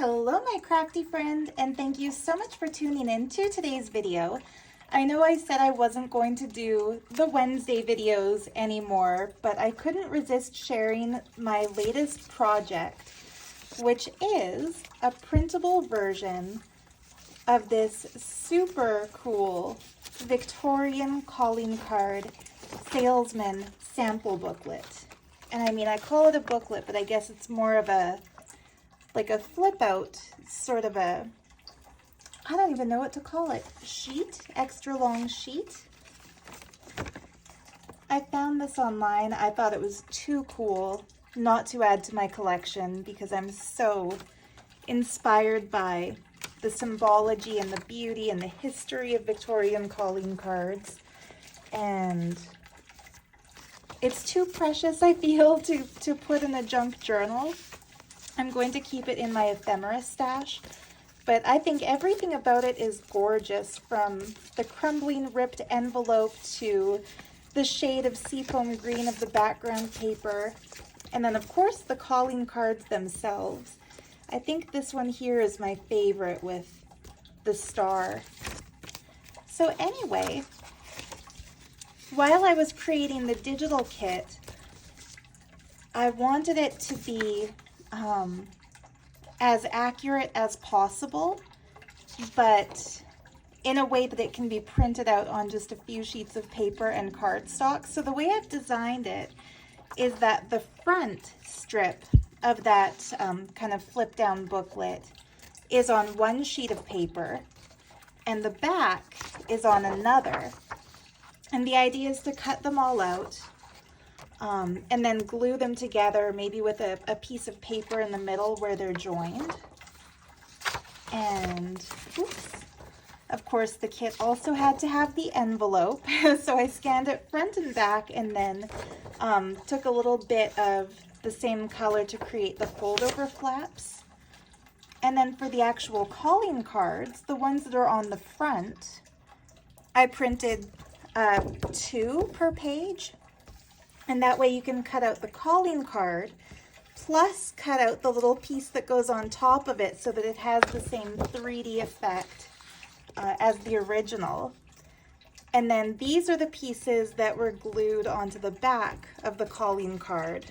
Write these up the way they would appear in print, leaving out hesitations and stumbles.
Hello my crafty friend, and thank you so much for tuning in to today's video. I know I said I wasn't going to do the Wednesday videos anymore, but I couldn't resist sharing my latest project, which is a printable version of this super cool Victorian calling card Salesman sample booklet. And I mean, I call it a booklet, but I guess it's more of a like a flip out sort of a, I don't even know what to call it, sheet, extra long sheet. I found this online. I thought it was too cool not to add to my collection because I'm so inspired by the symbology and the beauty and the history of Victorian calling cards. And it's too precious, I feel, to put in a junk journal. I'm going to keep it in my ephemera stash, but I think everything about it is gorgeous, from the crumbling ripped envelope to the shade of seafoam green of the background paper, and then of course the calling cards themselves. I think this one here is my favorite with the star. So anyway, while I was creating the digital kit, I wanted it to be as accurate as possible, but in a way that it can be printed out on just a few sheets of paper and cardstock. So the way I've designed it is that the front strip of that kind of flip down booklet is on one sheet of paper and the back is on another. And the idea is to cut them all out and then glue them together, maybe with a piece of paper in the middle where they're joined. And oops, of course the kit also had to have the envelope, so I scanned it front and back, and then took a little bit of the same color to create the fold over flaps. And then for the actual calling cards, the ones that are on the front, I printed 2 per page. And that way you can cut out the calling card, plus cut out the little piece that goes on top of it so that it has the same 3D effect as the original. And then these are the pieces that were glued onto the back of the calling card.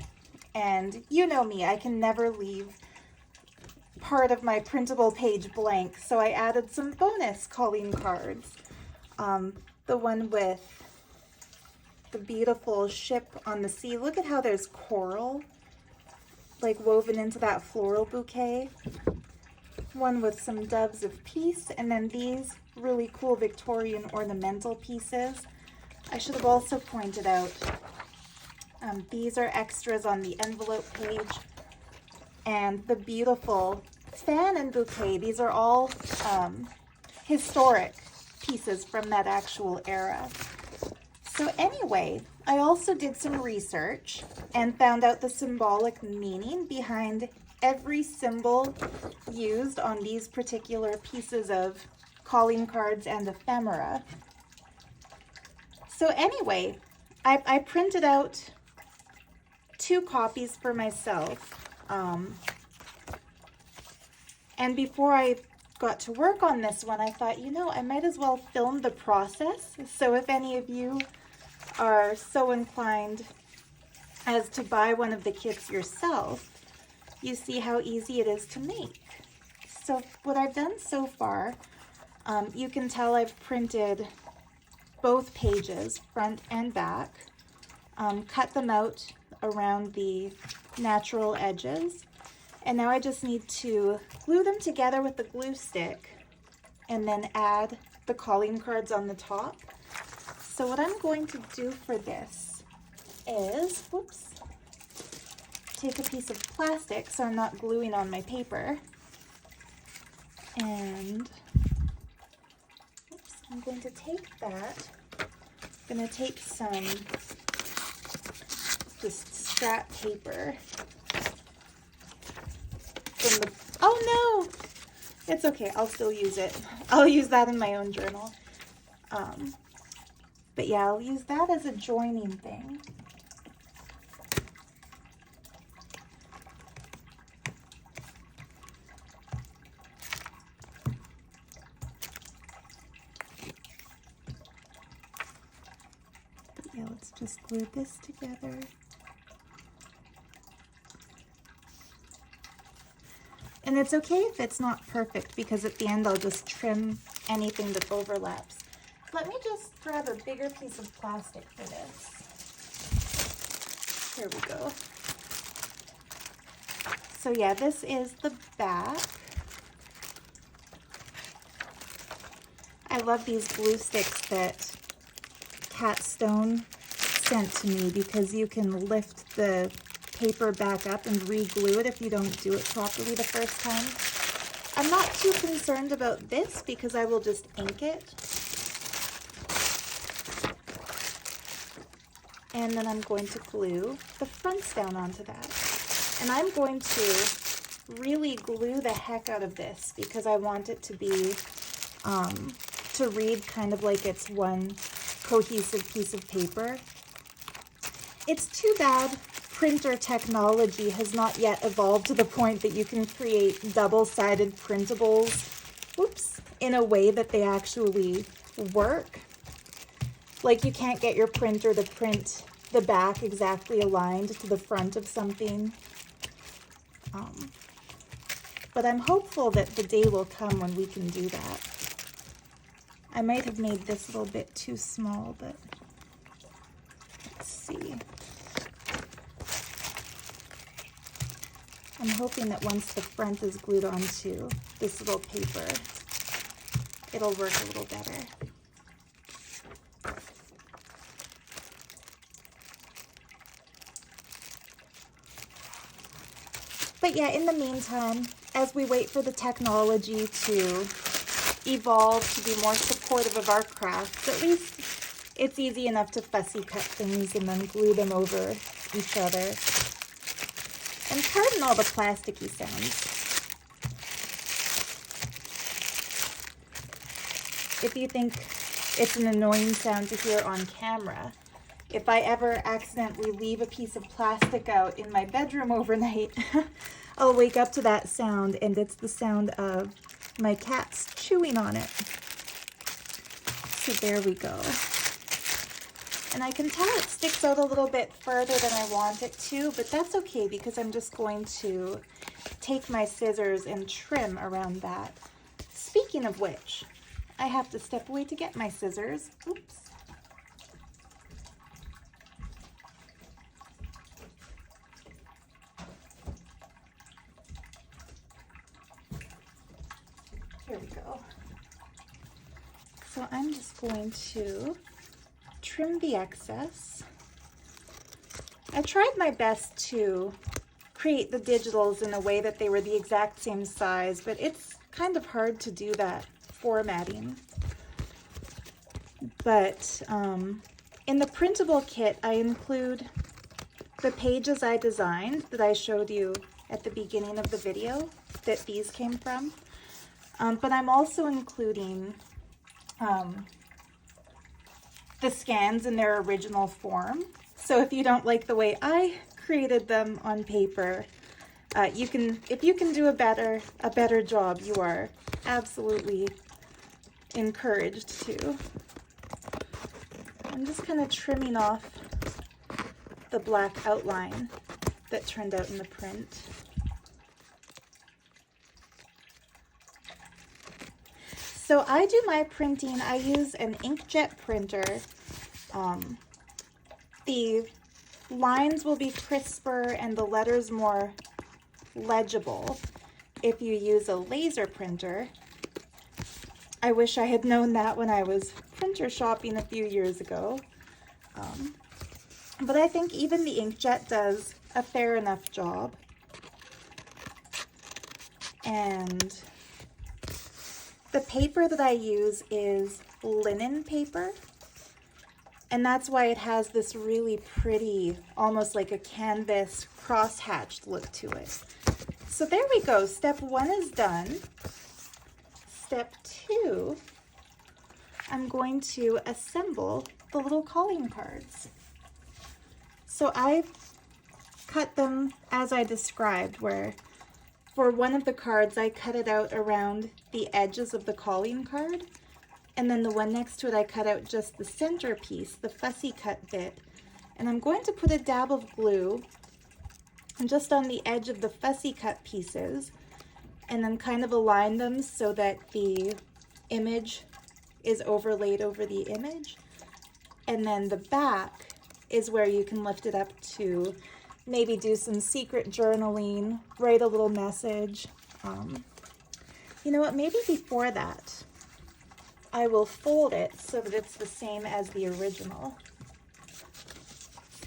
And you know me, I can never leave part of my printable page blank, so I added some bonus calling cards. The one with the beautiful ship on the sea. Look at how there's coral like woven into that floral bouquet. One with some doves of peace, and then these really cool Victorian ornamental pieces. I should have also pointed out these are extras on the envelope page, and the beautiful fan and bouquet. These are all historic pieces from that actual era. So anyway, I also did some research and found out the symbolic meaning behind every symbol used on these particular pieces of calling cards and ephemera. So anyway, I printed out 2 copies for myself. And before I got to work on this one, I thought, you know, I might as well film the process. So if any of you are so inclined as to buy one of the kits yourself, you see how easy it is to make. So what I've done so far, you can tell I've printed both pages, front and back, cut them out around the natural edges, and now I just need to glue them together with the glue stick and then add the calling cards on the top. So what I'm going to do for this is, whoops, take a piece of plastic so I'm not gluing on my paper. And oops, I'm going to take that. I'm going to take some just scrap paper from the, oh no, it's okay, I'll still use it. I'll use that in my own journal. But yeah, I'll use that as a joining thing. just glued this together. And it's okay if it's not perfect, because at the end I'll just trim anything that overlaps. Let me just grab a bigger piece of plastic for this. Here we go. So yeah, this is the back. I love these glue sticks that Cat Stone sent to me, because you can lift the paper back up and re-glue it if you don't do it properly the first time. I'm not too concerned about this because I will just ink it. And then I'm going to glue the fronts down onto that. And I'm going to really glue the heck out of this because I want it to be, to read kind of like it's one cohesive piece of paper. It's too bad printer technology has not yet evolved to the point that you can create double-sided printables, whoops, in a way that they actually work. Like you can't get your printer to print the back exactly aligned to the front of something. But I'm hopeful that the day will come when we can do that. I might have made this a little bit too small, but let's see. I'm hoping that once the front is glued onto this little paper, it'll work a little better. But yeah, in the meantime, as we wait for the technology to evolve to be more supportive of our crafts, at least it's easy enough to fussy cut things and then glue them over each other. And pardon all the plasticky sounds. If you think it's an annoying sound to hear on camera, if I ever accidentally leave a piece of plastic out in my bedroom overnight, I'll wake up to that sound, and it's the sound of my cats chewing on it. So there we go. And I can tell it sticks out a little bit further than I want it to, but that's okay because I'm just going to take my scissors and trim around that. Speaking of which, I have to step away to get my scissors. Oops. Here we go. So I'm just going to trim the excess. I tried my best to create the digitals in a way that they were the exact same size, but it's kind of hard to do that formatting. But in the printable kit, I include the pages I designed that I showed you at the beginning of the video that these came from. But I'm also including the scans in their original form. So if you don't like the way I created them on paper, if you can do a better job, you are absolutely encouraged to. I'm just kind of trimming off the black outline that turned out in the print. So I do my printing, I use an inkjet printer. The lines will be crisper and the letters more legible if you use a laser printer. I wish I had known that when I was printer shopping a few years ago. But I think even the inkjet does a fair enough job. And the paper that I use is linen paper, and that's why it has this really pretty, almost like a canvas cross-hatched look to it. So there we go, step 1 is done. Step 2, I'm going to assemble the little calling cards. So I've cut them as I described, where for one of the cards, I cut it out around the edges of the calling card, and then the one next to it, I cut out just the center piece, the fussy cut bit, And I'm going to put a dab of glue just on the edge of the fussy cut pieces, and then kind of align them so that the image is overlaid over the image. And then the back is where you can lift it up to maybe do some secret journaling, write a little message. You know what, maybe before that, I will fold it so that it's the same as the original.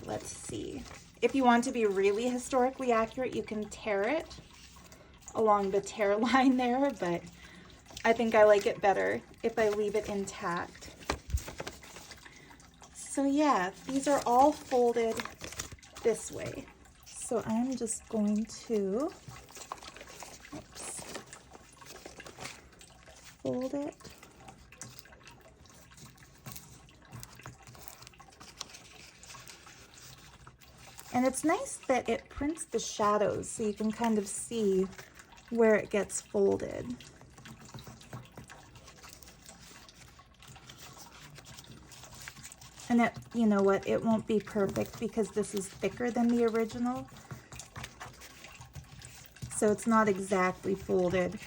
Let's see. If you want to be really historically accurate, you can tear it along the tear line there, but I think I like it better if I leave it intact. So yeah, these are all folded this way. So I'm just going to, fold it. And it's nice that it prints the shadows so you can kind of see where it gets folded. And it, you know what, it won't be perfect because this is thicker than the original. So it's not exactly folded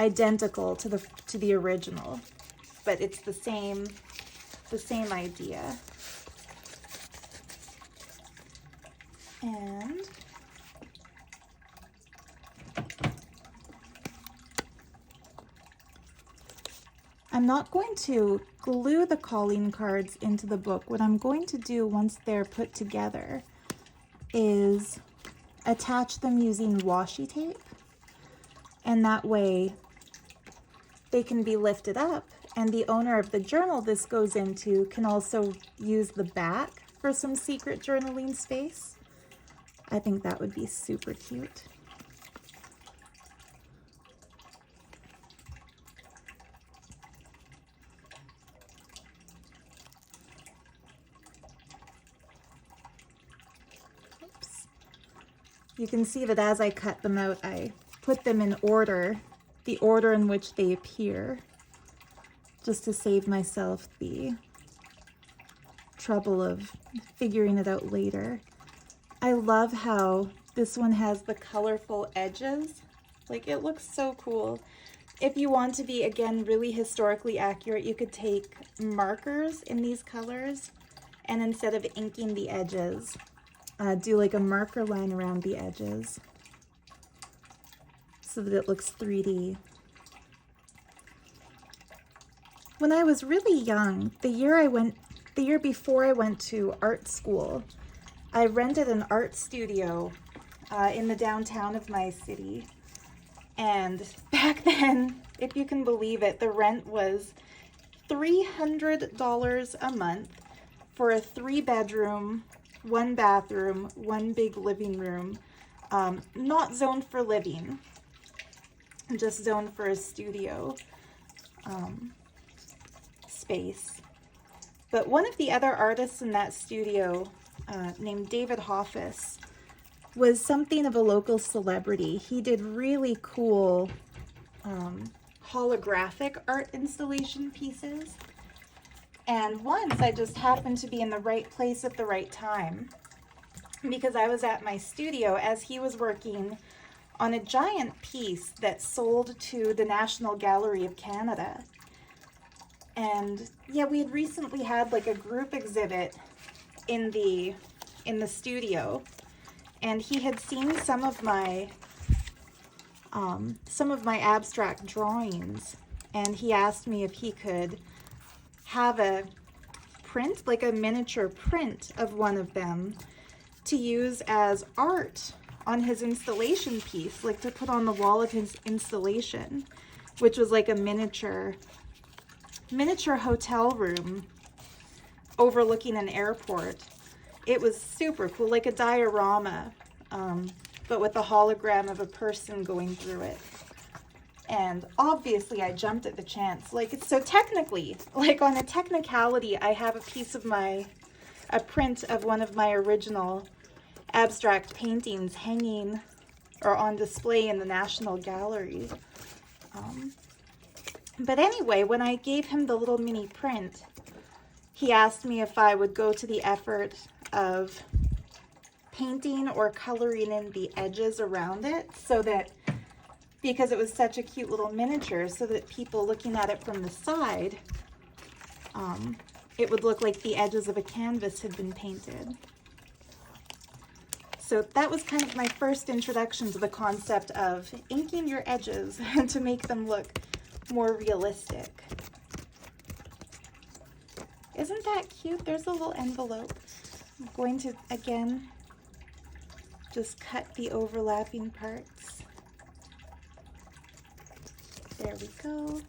identical to the original, but it's the same idea. And I'm not going to glue the calling cards into the book. What I'm going to do once they're put together is attach them using washi tape, and that way they can be lifted up, and the owner of the journal this goes into can also use the back for some secret journaling space. I think that would be super cute. Oops. You can see that as I cut them out, I put them in order, the order in which they appear, just to save myself the trouble of figuring it out later. I love how this one has the colorful edges. Like, it looks so cool. If you want to be, again, really historically accurate, you could take markers in these colors, and instead of inking the edges, do like a marker line around the edges so that it looks 3D. When I was really young, the year before I went to art school, I rented an art studio in the downtown of my city. And back then, if you can believe it, the rent was $300 a month for a 3-bedroom, 1 bathroom, 1 big living room, not zoned for living, just zoned for a studio space. But one of the other artists in that studio, named David Hoffus, was something of a local celebrity. He did really cool holographic art installation pieces. And once I just happened to be in the right place at the right time, because I was at my studio as he was working on a giant piece that sold to the National Gallery of Canada. And yeah, we had recently had like a group exhibit in the studio, and he had seen some of my abstract drawings, and he asked me if he could have a print, like a miniature print of one of them, to use as art on his installation piece, like to put on the wall of his installation, which was like a miniature hotel room overlooking an airport. It was super cool, like a diorama, but with a hologram of a person going through it. And obviously I jumped at the chance. Like, so technically, like on a technicality, I have a print of one of my original abstract paintings hanging or on display in the National Gallery. But anyway, when I gave him the little mini print, he asked me if I would go to the effort of painting or coloring in the edges around it, so that, because it was such a cute little miniature, so that people looking at it from the side, it would look like the edges of a canvas had been painted. So that was kind of my first introduction to the concept of inking your edges to make them look more realistic. Isn't that cute? There's a little envelope. I'm going to, again, just cut the overlapping parts. There we go.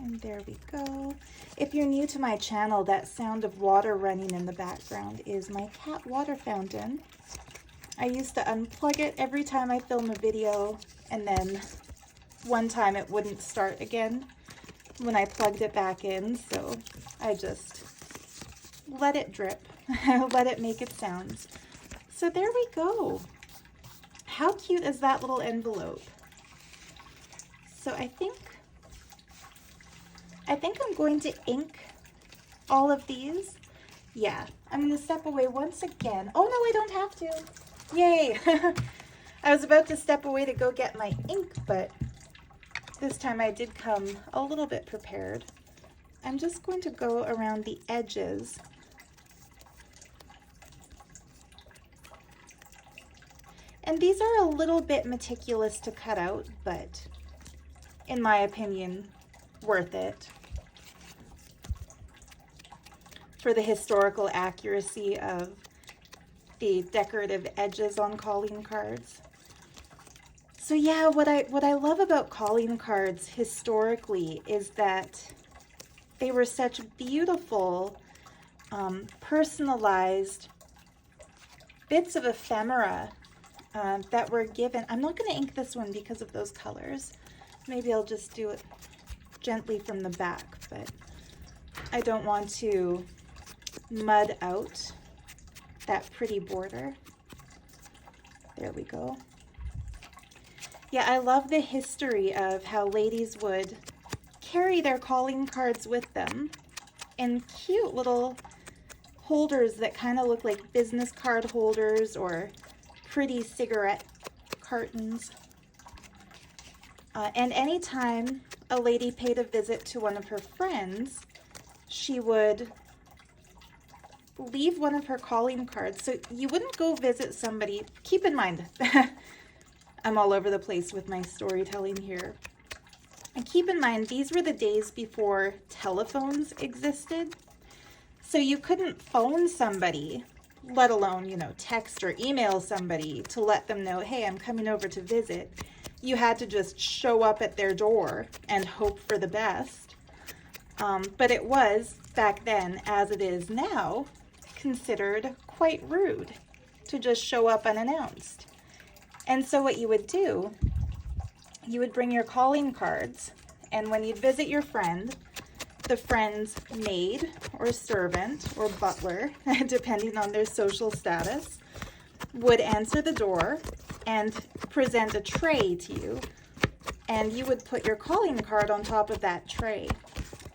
And there we go. If you're new to my channel, that sound of water running in the background is my cat water fountain. I used to unplug it every time I film a video, and then one time it wouldn't start again when I plugged it back in, so I just let it drip, let it make its sounds. So there we go. How cute is that little envelope? So I think I'm going to ink all of these. Yeah, I'm going to step away once again. Oh no, I don't have to. Yay! I was about to step away to go get my ink, but this time I did come a little bit prepared. I'm just going to go around the edges. And these are a little bit meticulous to cut out, but in my opinion, worth it for the historical accuracy of the decorative edges on calling cards. So yeah, what I love about calling cards historically is that they were such beautiful, personalized bits of ephemera that were given. I'm not going to ink this one because of those colors. Maybe I'll just do it gently from the back, but I don't want to mud out that pretty border. There we go. Yeah, I love the history of how ladies would carry their calling cards with them in cute little holders that kind of look like business card holders or pretty cigarette cartons. And anytime a lady paid a visit to one of her friends, she would leave one of her calling cards. So you wouldn't go visit somebody. Keep in mind, I'm all over the place with my storytelling here. And keep in mind, these were the days before telephones existed. So you couldn't phone somebody, let alone, text or email somebody to let them know, hey, I'm coming over to visit. You had to just show up at their door and hope for the best. But it was, back then, as it is now, considered quite rude to just show up unannounced. And so what you would do, you would bring your calling cards, and when you'd visit your friend, the friend's maid or servant or butler, depending on their social status, would answer the door and present a tray to you, and you would put your calling card on top of that tray,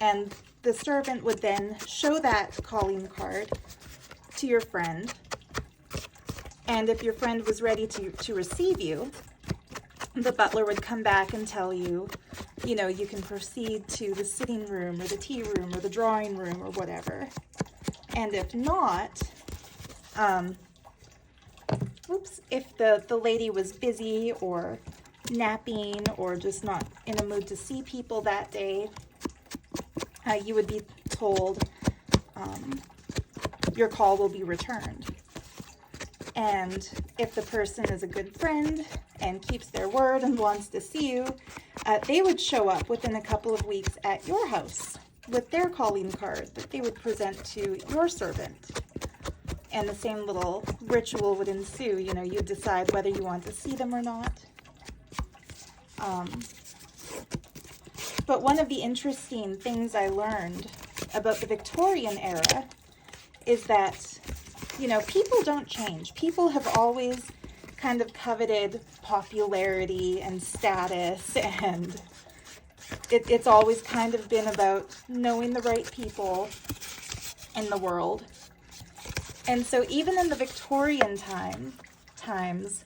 and the servant would then show that calling card to your friend, and if your friend was ready to receive you, the butler would come back and tell you, you can proceed to the sitting room or the tea room or the drawing room or whatever. And if not, if the lady was busy or napping or just not in a mood to see people that day, you would be told your call will be returned. And if the person is a good friend and keeps their word and wants to see you, they would show up within a couple of weeks at your house with their calling card that they would present to your servant. And the same little ritual would ensue. You'd decide whether you want to see them or not. But one of the interesting things I learned about the Victorian era is that, people don't change. People have always kind of coveted popularity and status and, it's always kind of been about knowing the right people in the world. And so even in the Victorian times,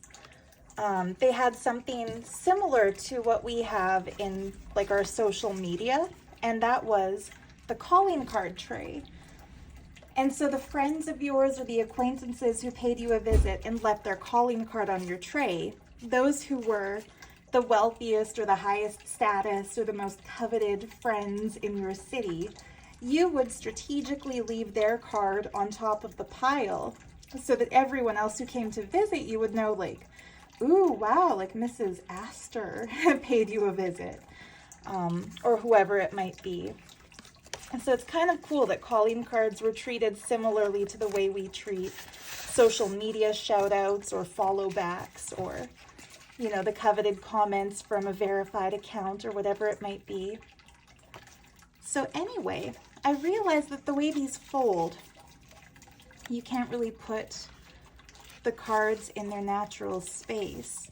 they had something similar to what we have in like our social media, and that was the calling card tray. And so the friends of yours or the acquaintances who paid you a visit and left their calling card on your tray, those who were the wealthiest or the highest status or the most coveted friends in your city, you would strategically leave their card on top of the pile so that everyone else who came to visit you would know, like, ooh, wow, like Mrs. Astor paid you a visit, or whoever it might be. And so it's kind of cool that calling cards were treated similarly to the way we treat social media shout outs or follow backs, or, you know, the coveted comments from a verified account or whatever it might be. So anyway, I realized that the way these fold, you can't really put the cards in their natural space.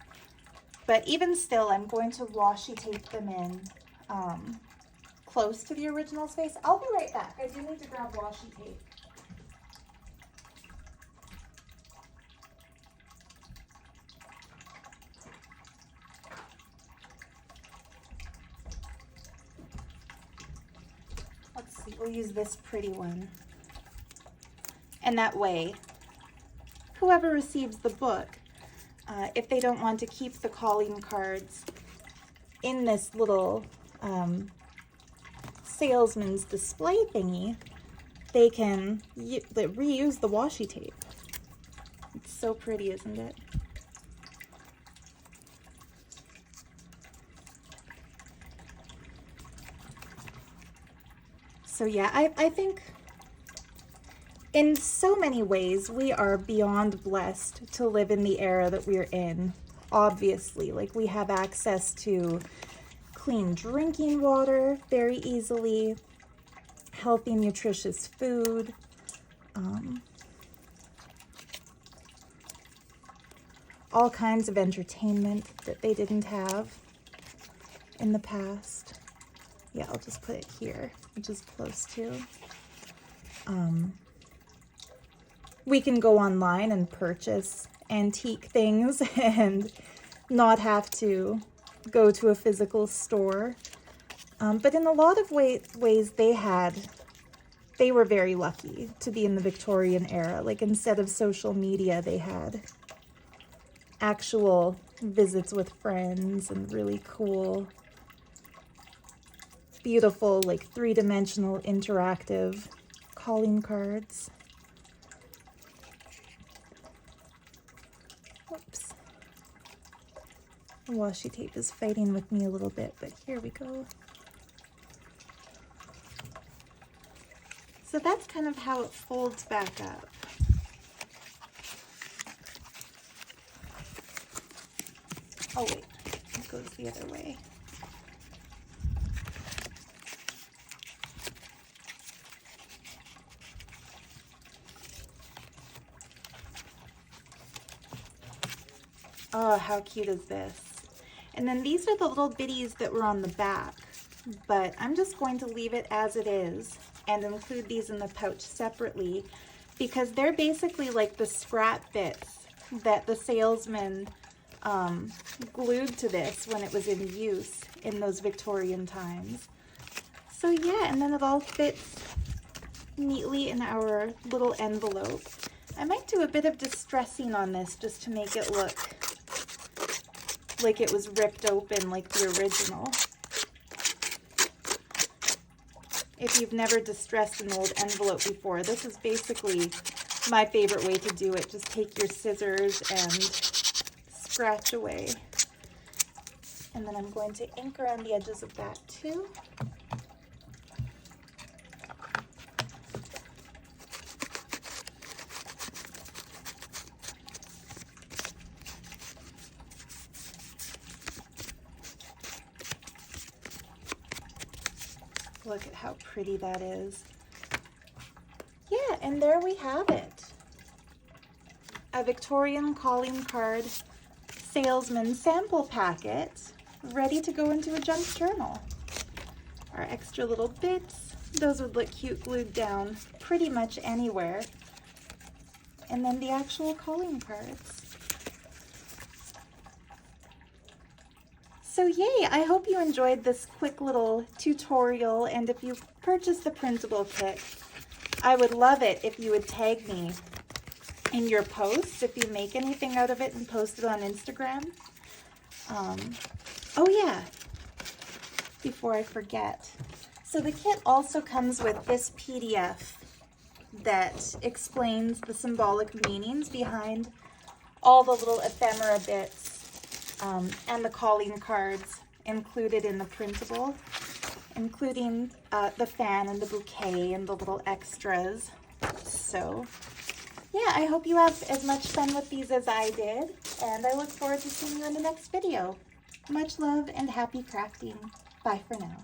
But even still, I'm going to washi tape them in close to the original space. I'll be right back. I do need to grab washi tape. Let's see, we'll use this pretty one. And that way, whoever receives the book, if they don't want to keep the calling cards in this little salesman's display thingy, they can reuse the washi tape. It's so pretty, isn't it? So yeah, I think in so many ways we are beyond blessed to live in the era that we're in. Obviously, like, we have access to clean drinking water very easily, healthy, nutritious food, all kinds of entertainment that they didn't have in the past. Yeah, I'll just put it here, which is close to. We can go online and purchase antique things and not have to go to a physical store. But in a lot of ways they were very lucky to be in the Victorian era. Like, instead of social media, they had actual visits with friends and really cool, beautiful, like, three-dimensional interactive calling cards. Whoops. The washi tape is fighting with me a little bit, but here we go. So that's kind of how it folds back up. Oh wait, it goes the other way. Oh, how cute is this? And then these are the little bitties that were on the back, but I'm just going to leave it as it is and include these in the pouch separately, because they're basically like the scrap bits that the salesman glued to this when it was in use in those Victorian times. So yeah, and then it all fits neatly in our little envelope. I might do a bit of distressing on this just to make it look like it was ripped open like the original. If you've never distressed an old envelope before, this is basically my favorite way to do it. Just take your scissors and scratch away. And then I'm going to ink around the edges of that too. Look at how pretty that is. Yeah, and there we have it. A Victorian calling card salesman sample packet ready to go into a junk journal. our extra little bits. Those would look cute glued down pretty much anywhere. And then the actual calling cards. So yay, I hope you enjoyed this quick little tutorial, and if you purchase the printable kit, I would love it if you would tag me in your posts if you make anything out of it and post it on Instagram. Oh yeah, before I forget. So the kit also comes with this PDF that explains the symbolic meanings behind all the little ephemera bits and the calling cards included in the printable, including the fan and the bouquet and the little extras. So yeah, I hope you have as much fun with these as I did, and I look forward to seeing you in the next video. Much love and happy crafting. Bye for now.